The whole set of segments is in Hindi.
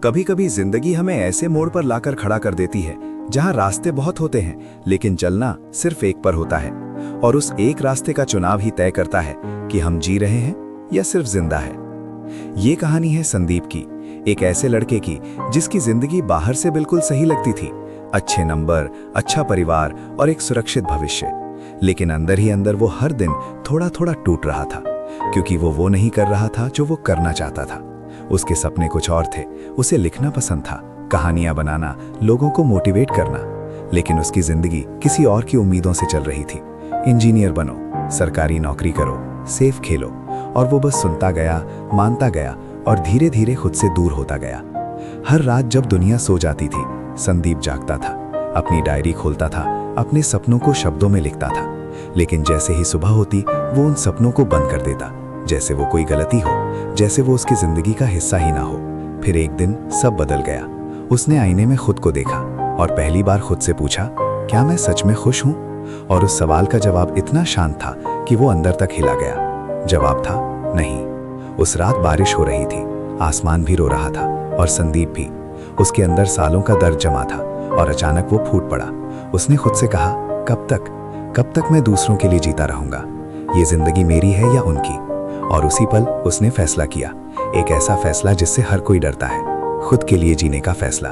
कभी कभी जिंदगी हमें ऐसे मोड़ पर लाकर खड़ा कर देती है जहां रास्ते बहुत होते हैं लेकिन चलना सिर्फ एक पर होता है। और उस एक रास्ते का चुनाव ही तय करता है कि हम जी रहे हैं या सिर्फ जिंदा है। ये कहानी है संदीप की, एक ऐसे लड़के की जिसकी जिंदगी बाहर से बिल्कुल सही लगती थी। अच्छे नंबर, अच्छा परिवार और एक सुरक्षित भविष्य। लेकिन अंदर ही अंदर वो हर दिन थोड़ा थोड़ा टूट रहा था, क्योंकि वो नहीं कर रहा था जो वो करना चाहता था। उसके सपने कुछ और थे। उसे लिखना पसंद था, कहानियां बनाना, लोगों को मोटिवेट करना। लेकिन उसकी जिंदगी किसी और की उम्मीदों से चल रही थी। इंजीनियर बनो, सरकारी नौकरी करो, सेफ खेलो। और वो बस सुनता गया, मानता गया और धीरे धीरे खुद से दूर होता गया। हर रात जब दुनिया सो जाती थी, संदीप जागता था, अपनी डायरी खोलता था, अपने सपनों को शब्दों में लिखता था। लेकिन जैसे ही सुबह होती, वो उन सपनों को बंद कर देता, जैसे वो कोई गलती हो, जैसे वो उसकी जिंदगी का हिस्सा ही ना हो। फिर एक दिन सब बदल गया। उसने आईने में खुद को देखा और पहली बार खुद से पूछा, क्या मैं सच में खुश हूं? और उस सवाल का जवाब इतना शांत था कि वो अंदर तक हिला गया। जवाब था नहीं। उस रात बारिश हो रही थी, आसमान भी रो रहा था और संदीप भी। उसके अंदर सालों का दर्द जमा था और अचानक वो फूट पड़ा। उसने खुद से कहा, कब तक मैं दूसरों के लिए जीता रहूंगा? ये जिंदगी मेरी है या उनकी? और उसी पल उसने फैसला किया, एक ऐसा फैसला जिससे हर कोई डरता है, खुद के लिए जीने का फैसला।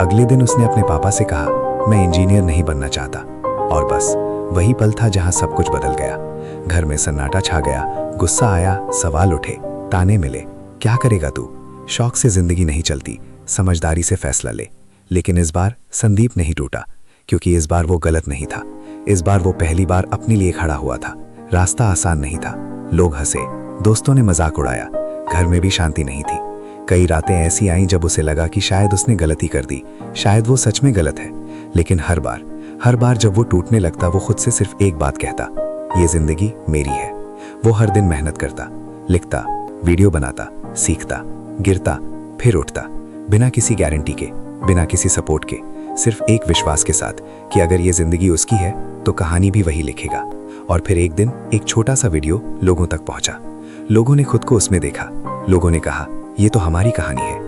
अगले दिन उसने अपने पापा से कहा, मैं इंजीनियर नहीं बनना चाहता। और बस वही पल था जहां सब कुछ बदल गया। घर में सन्नाटा छा गया, गुस्सा आया, सवाल उठे, ताने मिले। क्या करेगा तू? शौक से जिंदगी नहीं चलती, समझदारी से फैसला ले। लेकिन इस बार संदीप नहीं टूटा, क्योंकि इस बार वो गलत नहीं था। इस बार वो पहली बार अपने लिए खड़ा हुआ था। रास्ता आसान नहीं था, लोग हंसे, दोस्तों ने मजाक उड़ाया, घर में भी शांति नहीं थी। कई रातें ऐसी आईं जब उसे लगा कि शायद उसने गलती कर दी, शायद वो सच में गलत है। लेकिन हर बार जब वो टूटने लगता, वो खुद से सिर्फ एक बात कहता, ये जिंदगी मेरी है। वो हर दिन मेहनत करता, लिखता, वीडियो बनाता, सीखता, गिरता, फिर उठता, बिना किसी गारंटी के, बिना किसी सपोर्ट के, सिर्फ एक विश्वास के साथ कि अगर ये जिंदगी उसकी है तो कहानी भी वही लिखेगा। और फिर एक दिन एक छोटा सा वीडियो लोगों तक पहुंचा। लोगों ने खुद को उसमें देखा। लोगों ने कहा, ये तो हमारी कहानी है।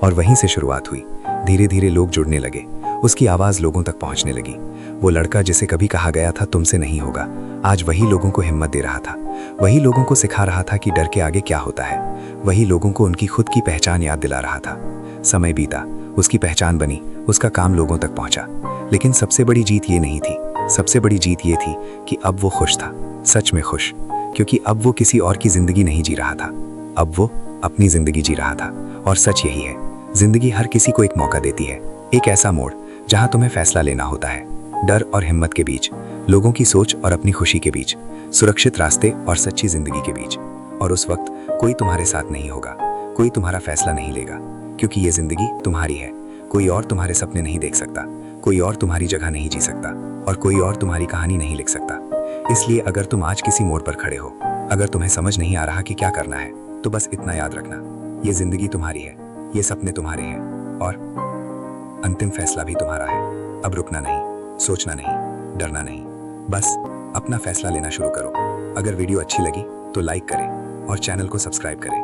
और वहीं से शुरुआत हुई। धीरे धीरे लोग जुड़ने लगे, उसकी आवाज लोगों तक पहुंचने लगी। वो लड़का जिसे कभी कहा गया था तुमसे नहीं होगा, आज वही लोगों को हिम्मत दे रहा था। वही लोगों को सिखा रहा था कि डर के आगे क्या होता है। वही लोगों को उनकी खुद की पहचान याद दिला रहा था। समय बीता, उसकी पहचान बनी, उसका काम लोगों तक पहुंचा। लेकिन सबसे बड़ी जीत ये नहीं थी। सबसे बड़ी जीत ये थी कि अब वो खुश था, सच में खुश। क्योंकि अब वो किसी और की जिंदगी नहीं जी रहा था, अब वो अपनी जिंदगी जी रहा था। और सच यही है, जिंदगी हर किसी को एक मौका देती है, एक ऐसा मोड़ जहां तुम्हें फैसला लेना होता है। डर और हिम्मत के बीच, लोगों की सोच और अपनी खुशी के बीच, सुरक्षित रास्ते और सच्ची जिंदगी के बीच। और उस वक्त कोई तुम्हारे साथ नहीं होगा, कोई तुम्हारा फैसला नहीं लेगा, क्योंकि ये जिंदगी तुम्हारी है। कोई और तुम्हारे सपने नहीं देख सकता, कोई और तुम्हारी जगह नहीं जी सकता, और कोई और तुम्हारी कहानी नहीं लिख सकता। इसलिए अगर तुम आज किसी मोड़ पर खड़े हो, अगर तुम्हें समझ नहीं आ रहा कि क्या करना है, तो बस इतना याद रखना, ये जिंदगी तुम्हारी है, ये सपने तुम्हारे हैं, और अंतिम फैसला भी तुम्हारा है। अब रुकना नहीं, सोचना नहीं, डरना नहीं, बस अपना फैसला लेना शुरू करो। अगर वीडियो अच्छी लगी तो लाइक करें और चैनल को सब्सक्राइब करें।